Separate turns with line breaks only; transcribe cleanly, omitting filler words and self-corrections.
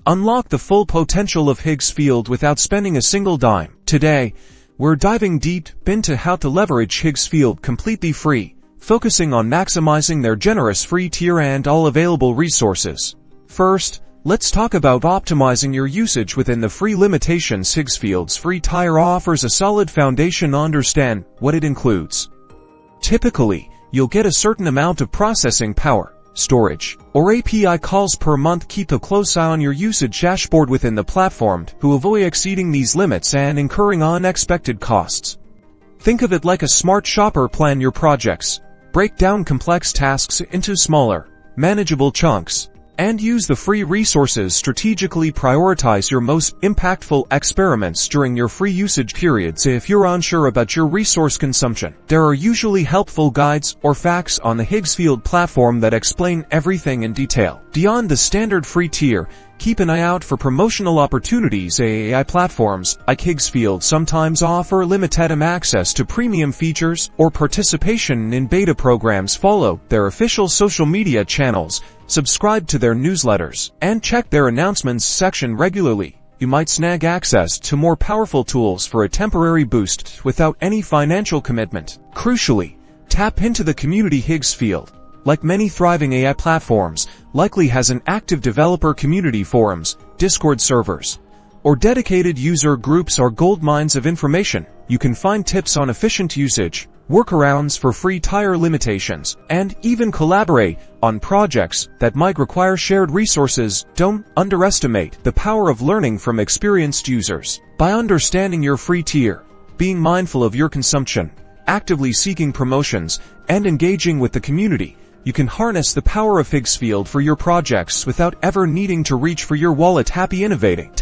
Unlock the full potential of Higgsfield without spending a single dime. Today, we're diving deep into how to leverage Higgsfield completely free, focusing on maximizing their generous free tier and all available resources. First, let's talk about optimizing your usage within the free limitations. Higgsfield's free tier offers a solid foundation to understand what it includes. Typically, you'll get a certain amount of processing power, storage, or API calls per month. Keep a close eye on your usage dashboard within the platform to avoid exceeding these limits and incurring unexpected costs. Think of it like a smart shopper. Plan your projects, break down complex tasks into smaller, manageable chunks, and use the free resources strategically. Prioritize your most impactful experiments during your free usage periods. If you're unsure about your resource consumption, there are usually helpful guides or facts on the Higgsfield platform that explain everything in detail. Beyond the standard free tier, keep an eye out for promotional opportunities. AI platforms like Higgsfield sometimes offer limited access to premium features or participation in beta programs. Follow their official social media channels, subscribe to their newsletters, and check their announcements section regularly. You might snag access to more powerful tools for a temporary boost without any financial commitment. Crucially, tap into the community. Higgsfield, like many thriving AI platforms, likely has an active developer community. Forums, Discord servers, or dedicated user groups are goldmines of information. You can find tips on efficient usage, workarounds for free tier limitations, and even collaborate on projects that might require shared resources. Don't underestimate the power of learning from experienced users. By understanding your free tier, being mindful of your consumption, actively seeking promotions, and engaging with the community, you can harness the power of Higgsfield for your projects without ever needing to reach for your wallet. Happy innovating!